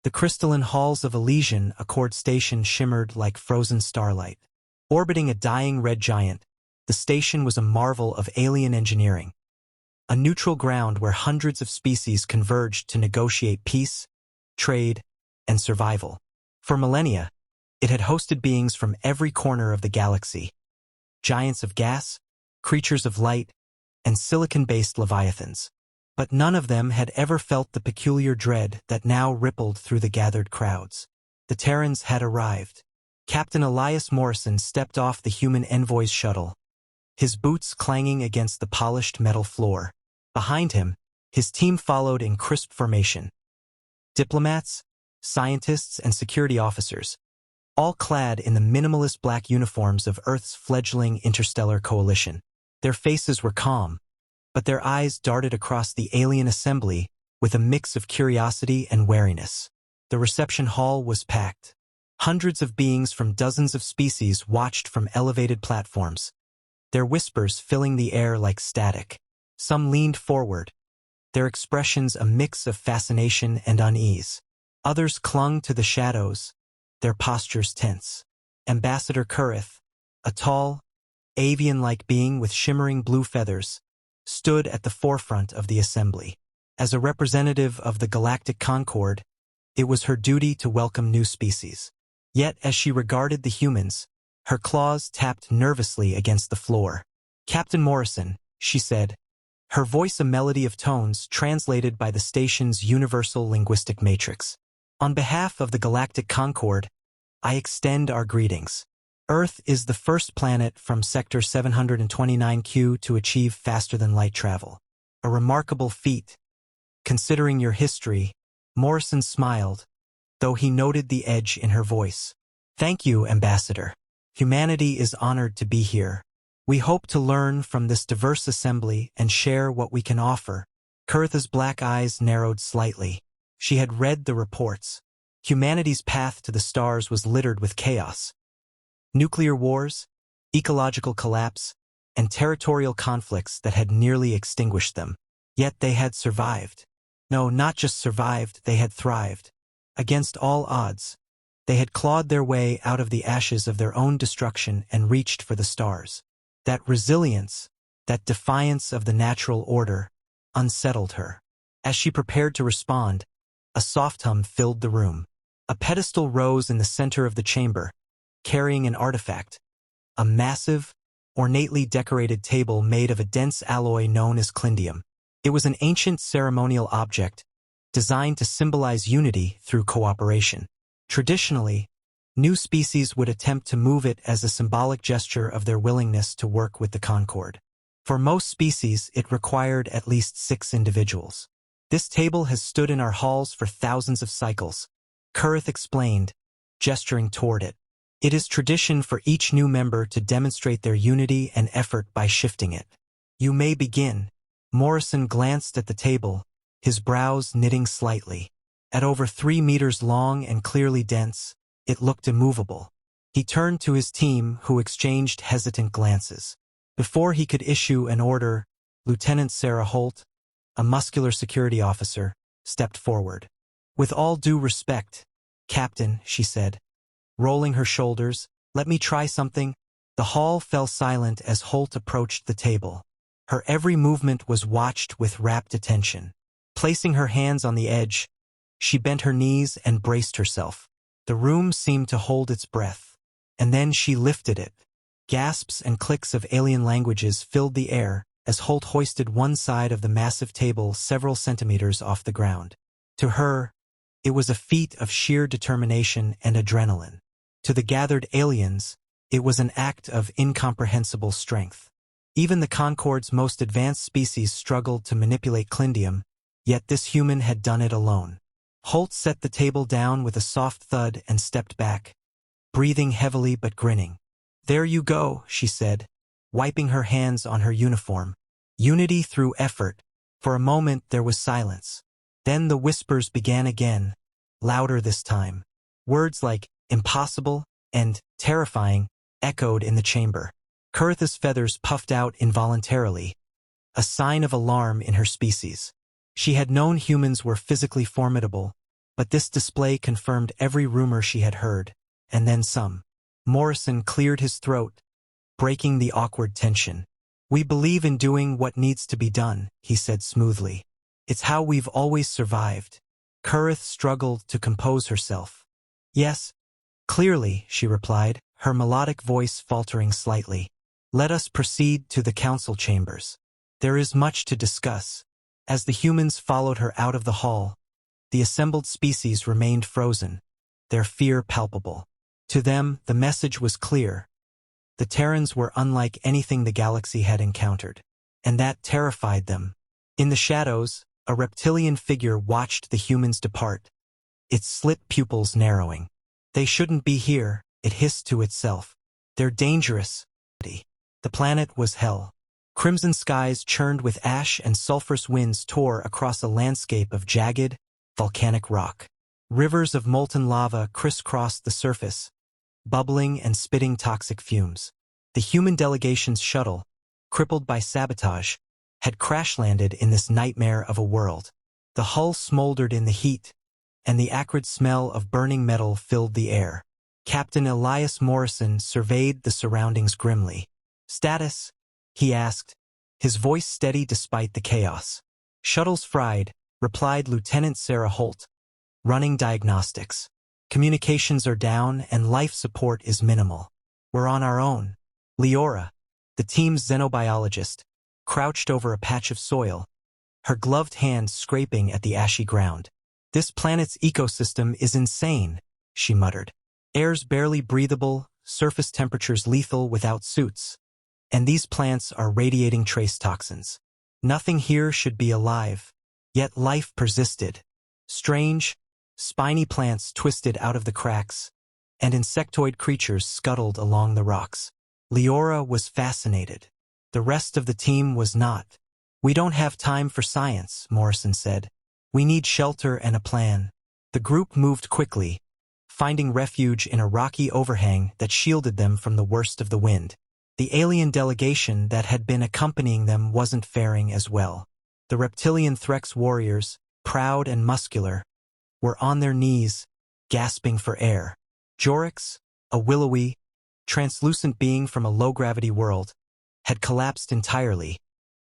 The crystalline halls of Elysian Accord Station shimmered like frozen starlight. Orbiting a dying red giant, the station was a marvel of alien engineering. A neutral ground where hundreds of species converged to negotiate peace, trade, and survival. For millennia, it had hosted beings from every corner of the galaxy. Giants of gas, creatures of light, and silicon-based leviathans. But none of them had ever felt the peculiar dread that now rippled through the gathered crowds. The Terrans had arrived. Captain Elias Morrison stepped off the human envoy's shuttle, his boots clanging against the polished metal floor. Behind him, his team followed in crisp formation. Diplomats, scientists, and security officers, all clad in the minimalist black uniforms of Earth's fledgling interstellar coalition. Their faces were calm, but their eyes darted across the alien assembly with a mix of curiosity and wariness. The reception hall was packed. Hundreds of beings from dozens of species watched from elevated platforms, their whispers filling the air like static. Some leaned forward, their expressions a mix of fascination and unease. Others clung to the shadows, their postures tense. Ambassador Kurith, a tall, avian-like being with shimmering blue feathers, stood at the forefront of the assembly. As a representative of the Galactic Concord, it was her duty to welcome new species. Yet, as she regarded the humans, her claws tapped nervously against the floor. "Captain Morrison," she said, her voice a melody of tones translated by the station's universal linguistic matrix. "On behalf of the Galactic Concord, I extend our greetings. Earth is the first planet from Sector 729Q to achieve faster-than-light travel. A remarkable feat. Considering your history," Morrison smiled, though he noted the edge in her voice. "Thank you, Ambassador. Humanity is honored to be here. We hope to learn from this diverse assembly and share what we can offer." Kurith's black eyes narrowed slightly. She had read the reports. Humanity's path to the stars was littered with chaos. Nuclear wars, ecological collapse, and territorial conflicts that had nearly extinguished them. Yet they had survived. No, not just survived, they had thrived. Against all odds, they had clawed their way out of the ashes of their own destruction and reached for the stars. That resilience, that defiance of the natural order, unsettled her. As she prepared to respond, a soft hum filled the room. A pedestal rose in the center of the chamber, carrying an artifact, a massive, ornately decorated table made of a dense alloy known as clindium. It was an ancient ceremonial object, designed to symbolize unity through cooperation. Traditionally, new species would attempt to move it as a symbolic gesture of their willingness to work with the Concord. For most species, it required at least 6 individuals. "This table has stood in our halls for thousands of cycles," Kurith explained, gesturing toward it. "It is tradition for each new member to demonstrate their unity and effort by shifting it. You may begin." Morrison glanced at the table, his brows knitting slightly. At over 3 meters long and clearly dense, it looked immovable. He turned to his team, who exchanged hesitant glances. Before he could issue an order, Lieutenant Sarah Holt, a muscular security officer, stepped forward. "With all due respect, Captain," she said, rolling her shoulders, "let me try something." The hall fell silent as Holt approached the table. Her every movement was watched with rapt attention. Placing her hands on the edge, she bent her knees and braced herself. The room seemed to hold its breath. And then she lifted it. Gasps and clicks of alien languages filled the air as Holt hoisted one side of the massive table several centimeters off the ground. To her, it was a feat of sheer determination and adrenaline. To the gathered aliens, it was an act of incomprehensible strength. Even the Concord's most advanced species struggled to manipulate clindium, yet this human had done it alone. Holt set the table down with a soft thud and stepped back, breathing heavily but grinning. "There you go," she said, wiping her hands on her uniform. "Unity through effort." For a moment there was silence. Then the whispers began again, louder this time. Words like impossible and terrifying echoed in the chamber. Kurith's feathers puffed out involuntarily, a sign of alarm in her species. She had known humans were physically formidable, But this display confirmed every rumor she had heard, and then some. Morrison cleared his throat, breaking the awkward tension. "We believe in doing what needs to be done," he said smoothly. "It's how we've always survived." Kurith struggled to compose herself. "Yes, clearly," she replied, her melodic voice faltering slightly. "Let us proceed to the council chambers. There is much to discuss." As the humans followed her out of the hall, the assembled species remained frozen, their fear palpable. To them, the message was clear. The Terrans were unlike anything the galaxy had encountered, and that terrified them. In the shadows, a reptilian figure watched the humans depart, its slit pupils narrowing. "They shouldn't be here," it hissed to itself. "They're dangerous." The planet was hell. Crimson skies churned with ash and sulphurous winds tore across a landscape of jagged, volcanic rock. Rivers of molten lava crisscrossed the surface, bubbling and spitting toxic fumes. The human delegation's shuttle, crippled by sabotage, had crash-landed in this nightmare of a world. The hull smoldered in the heat, and the acrid smell of burning metal filled the air. Captain Elias Morrison surveyed the surroundings grimly. "Status?" he asked, his voice steady despite the chaos. "Shuttle's fried," replied Lieutenant Sarah Holt. "Running diagnostics. Communications are down and life support is minimal. We're on our own." Leora, the team's xenobiologist, crouched over a patch of soil, her gloved hand scraping at the ashy ground. "This planet's ecosystem is insane," she muttered. "Air's barely breathable, surface temperatures lethal without suits. And these plants are radiating trace toxins. Nothing here should be alive. Yet life persisted. Strange, spiny plants twisted out of the cracks, and insectoid creatures scuttled along the rocks. Leora was fascinated. The rest of the team was not. "We don't have time for science," Morrison said. "We need shelter and a plan." The group moved quickly, finding refuge in a rocky overhang that shielded them from the worst of the wind. The alien delegation that had been accompanying them wasn't faring as well. The reptilian Threx warriors, proud and muscular, were on their knees, gasping for air. Jorix, a willowy, translucent being from a low-gravity world, had collapsed entirely,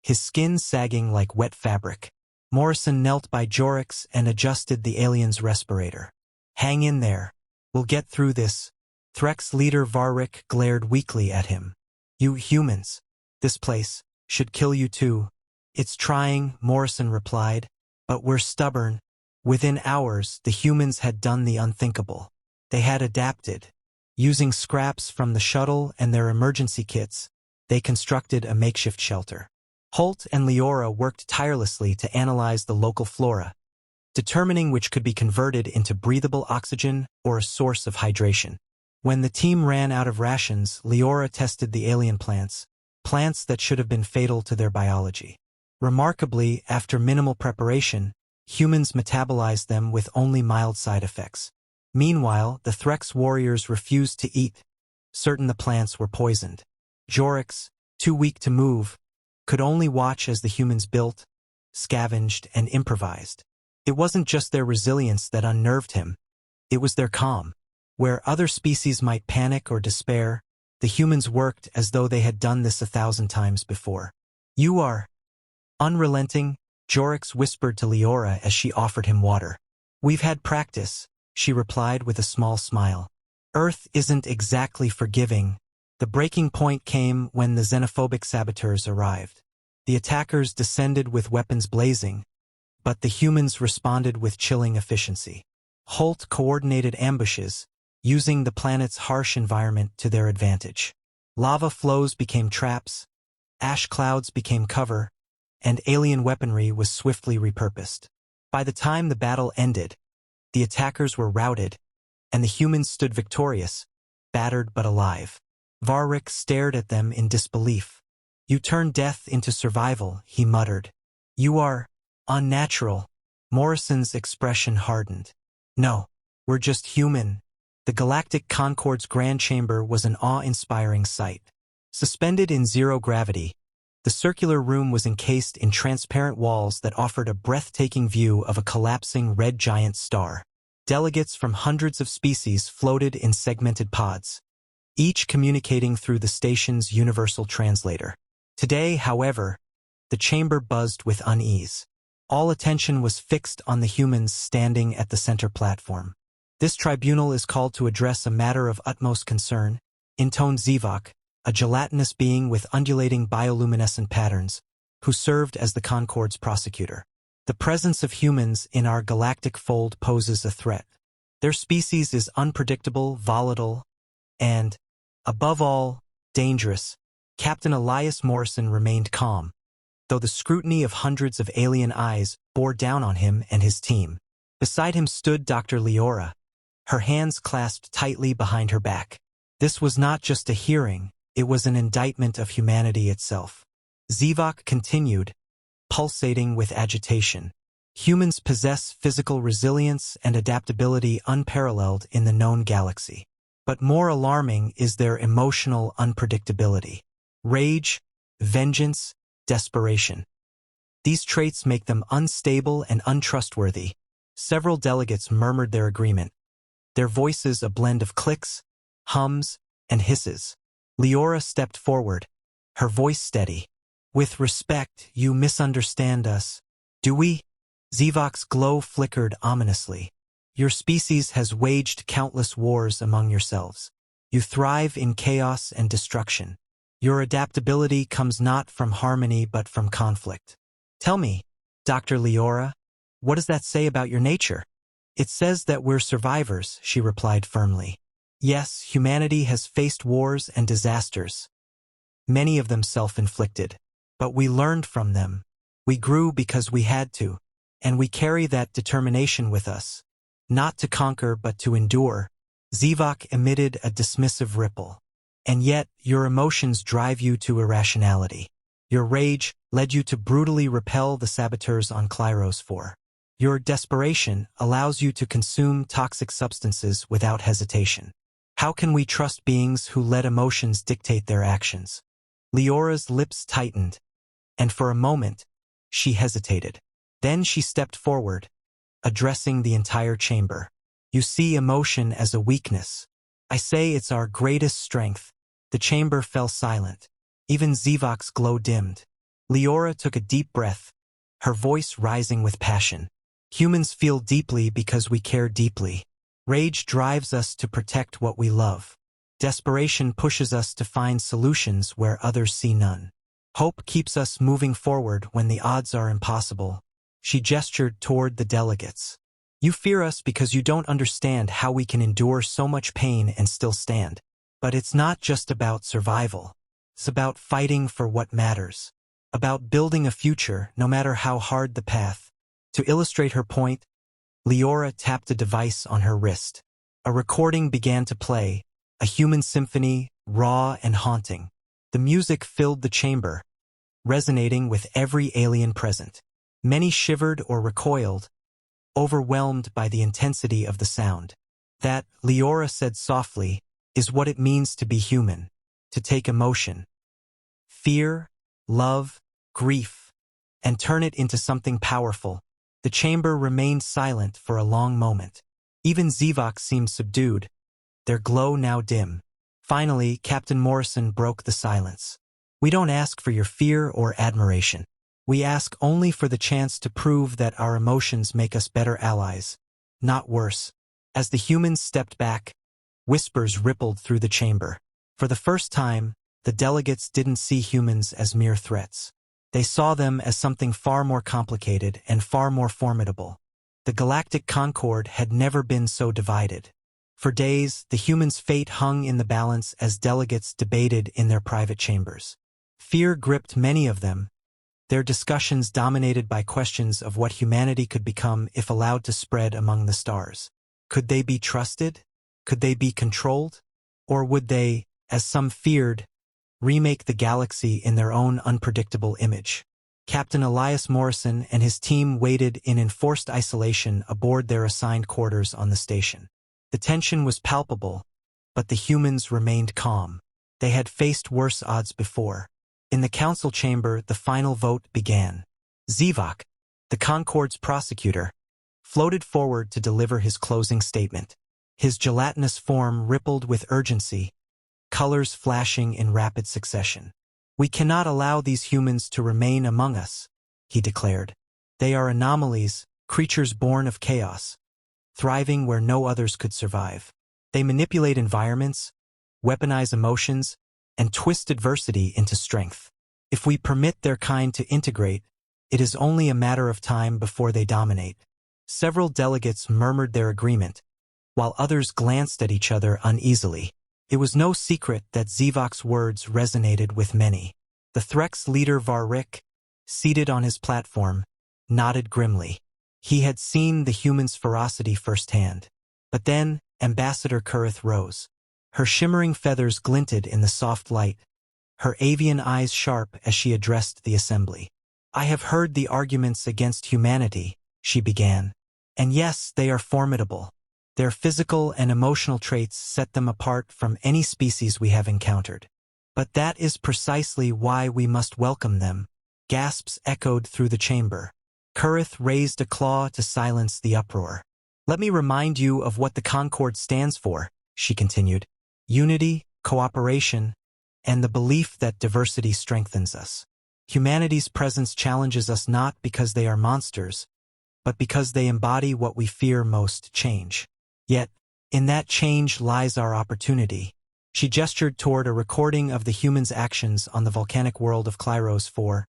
his skin sagging like wet fabric. Morrison knelt by Jorix and adjusted the alien's respirator. "Hang in there. We'll get through this." Threx leader Varric glared weakly at him. "You humans, this place, should kill you too." "It's trying," Morrison replied, "but we're stubborn." Within hours, the humans had done the unthinkable. They had adapted. Using scraps from the shuttle and their emergency kits, they constructed a makeshift shelter. Holt and Leora worked tirelessly to analyze the local flora, determining which could be converted into breathable oxygen or a source of hydration. When the team ran out of rations, Leora tested the alien plants that should have been fatal to their biology. Remarkably, after minimal preparation, humans metabolized them with only mild side effects. Meanwhile, the Threx warriors refused to eat, certain the plants were poisoned. Jorix, too weak to move, could only watch as the humans built, scavenged, and improvised. It wasn't just their resilience that unnerved him, it was their calm. Where other species might panic or despair, the humans worked as though they had done this 1,000 times before. "You are unrelenting," Jorix whispered to Leora as she offered him water. "We've had practice," she replied with a small smile. "Earth isn't exactly forgiving." The breaking point came when the xenophobic saboteurs arrived. The attackers descended with weapons blazing, but the humans responded with chilling efficiency. Holt coordinated ambushes, using the planet's harsh environment to their advantage. Lava flows became traps, ash clouds became cover, and alien weaponry was swiftly repurposed. By the time the battle ended, the attackers were routed, and the humans stood victorious, battered but alive. Varric stared at them in disbelief. "You turn death into survival," he muttered. "You are unnatural." Morrison's expression hardened. "No, we're just human." The Galactic Concord's Grand Chamber was an awe-inspiring sight. Suspended in zero gravity, the circular room was encased in transparent walls that offered a breathtaking view of a collapsing red giant star. Delegates from hundreds of species floated in segmented pods, each communicating through the station's universal translator. Today, however, the chamber buzzed with unease. All attention was fixed on the humans standing at the center platform. This tribunal is called to address a matter of utmost concern, intoned Zivak, a gelatinous being with undulating bioluminescent patterns, who served as the Concorde's prosecutor. The presence of humans in our galactic fold poses a threat. Their species is unpredictable, volatile, and, above all, dangerous. Captain Elias Morrison remained calm, though the scrutiny of hundreds of alien eyes bore down on him and his team. Beside him stood Dr. Leora, her hands clasped tightly behind her back. This was not just a hearing, it was an indictment of humanity itself. Zivak continued, pulsating with agitation. Humans possess physical resilience and adaptability unparalleled in the known galaxy. But more alarming is their emotional unpredictability. Rage, vengeance, desperation. These traits make them unstable and untrustworthy. Several delegates murmured their agreement, their voices a blend of clicks, hums, and hisses. Leora stepped forward, her voice steady. With respect, you misunderstand us. Do we? Zivak's glow flickered ominously. Your species has waged countless wars among yourselves. You thrive in chaos and destruction. Your adaptability comes not from harmony but from conflict. Tell me, Dr. Leora, what does that say about your nature? It says that we're survivors, she replied firmly. Yes, humanity has faced wars and disasters, many of them self-inflicted. But we learned from them. We grew because we had to. And we carry that determination with us. Not to conquer but to endure. Zivak emitted a dismissive ripple. And yet, your emotions drive you to irrationality. Your rage led you to brutally repel the saboteurs on Klyros 4. Your desperation allows you to consume toxic substances without hesitation. How can we trust beings who let emotions dictate their actions? Leora's lips tightened, and for a moment, she hesitated. Then she stepped forward, addressing the entire chamber. You see emotion as a weakness. I say it's our greatest strength. The chamber fell silent. Even Zivak's glow dimmed. Leora took a deep breath, her voice rising with passion. Humans feel deeply because we care deeply. Rage drives us to protect what we love. Desperation pushes us to find solutions where others see none. Hope keeps us moving forward when the odds are impossible. She gestured toward the delegates. You fear us because you don't understand how we can endure so much pain and still stand. But it's not just about survival. It's about fighting for what matters. About building a future, no matter how hard the path. To illustrate her point, Leora tapped a device on her wrist. A recording began to play, a human symphony, raw and haunting. The music filled the chamber, resonating with every alien present. Many shivered or recoiled, overwhelmed by the intensity of the sound. That, Leora said softly, is what it means to be human, to take emotion, fear, love, grief, and turn it into something powerful. The chamber remained silent for a long moment. Even Zivak seemed subdued, their glow now dim. Finally, Captain Morrison broke the silence. We don't ask for your fear or admiration. We ask only for the chance to prove that our emotions make us better allies, not worse. As the humans stepped back, whispers rippled through the chamber. For the first time, the delegates didn't see humans as mere threats. They saw them as something far more complicated and far more formidable. The Galactic Concorde had never been so divided. For days, the humans' fate hung in the balance as delegates debated in their private chambers. Fear gripped many of them, their discussions dominated by questions of what humanity could become if allowed to spread among the stars. Could they be trusted? Could they be controlled? Or would they, as some feared, remake the galaxy in their own unpredictable image? Captain Elias Morrison and his team waited in enforced isolation aboard their assigned quarters on the station. The tension was palpable, but the humans remained calm. They had faced worse odds before. In the council chamber, the final vote began. Zivak, the Concorde's prosecutor, floated forward to deliver his closing statement. His gelatinous form rippled with urgency, colors flashing in rapid succession. "We cannot allow these humans to remain among us," he declared. "They are anomalies, creatures born of chaos, thriving where no others could survive. They manipulate environments, weaponize emotions, and twist adversity into strength. If we permit their kind to integrate, it is only a matter of time before they dominate." Several delegates murmured their agreement, while others glanced at each other uneasily. It was no secret that Zivok's words resonated with many. The Threx leader Varric, seated on his platform, nodded grimly. He had seen the humans' ferocity firsthand. But then, Ambassador Kurith rose. Her shimmering feathers glinted in the soft light, her avian eyes sharp as she addressed the assembly. "I have heard the arguments against humanity," she began. "And yes, they are formidable. Their physical and emotional traits set them apart from any species we have encountered. But that is precisely why we must welcome them." Gasps echoed through the chamber. Kurith raised a claw to silence the uproar. "Let me remind you of what the Concord stands for," she continued. "Unity, cooperation, and the belief that diversity strengthens us. Humanity's presence challenges us not because they are monsters, but because they embody what we fear most: change. Yet, in that change lies our opportunity." She gestured toward a recording of the humans' actions on the volcanic world of Klyros 4,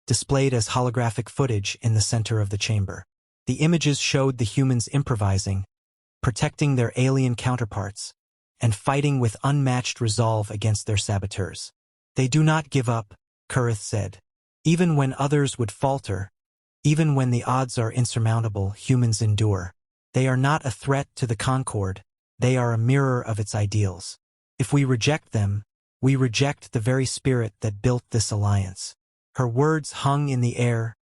displayed as holographic footage in the center of the chamber. The images showed the humans improvising, protecting their alien counterparts, and fighting with unmatched resolve against their saboteurs. "They do not give up," Kurith said. "Even when others would falter, even when the odds are insurmountable, humans endure. They are not a threat to the Concord, they are a mirror of its ideals. If we reject them, we reject the very spirit that built this alliance." Her words hung in the air,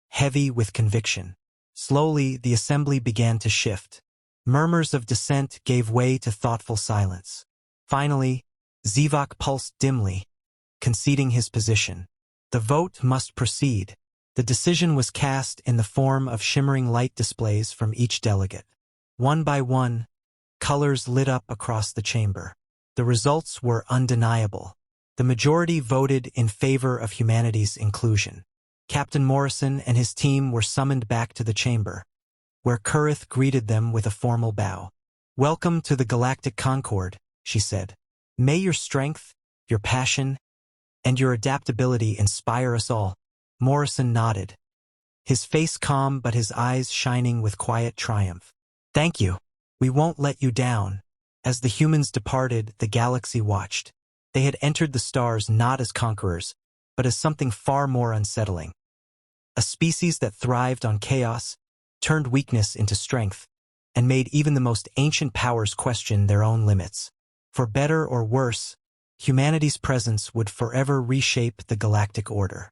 heavy with conviction. Slowly, the assembly began to shift. Murmurs of dissent gave way to thoughtful silence. Finally, Zivok pulsed dimly, conceding his position. The vote must proceed. The decision was cast in the form of shimmering light displays from each delegate. One by one, colors lit up across the chamber. The results were undeniable. The majority voted in favor of humanity's inclusion. Captain Morrison and his team were summoned back to the chamber, where Kurith greeted them with a formal bow. "Welcome to the Galactic Concord," she said. "May your strength, your passion, and your adaptability inspire us all." Morrison nodded, his face calm but his eyes shining with quiet triumph. "Thank you. We won't let you down." As the humans departed, the galaxy watched. They had entered the stars not as conquerors, but as something far more unsettling. A species that thrived on chaos, turned weakness into strength, and made even the most ancient powers question their own limits. For better or worse, humanity's presence would forever reshape the galactic order.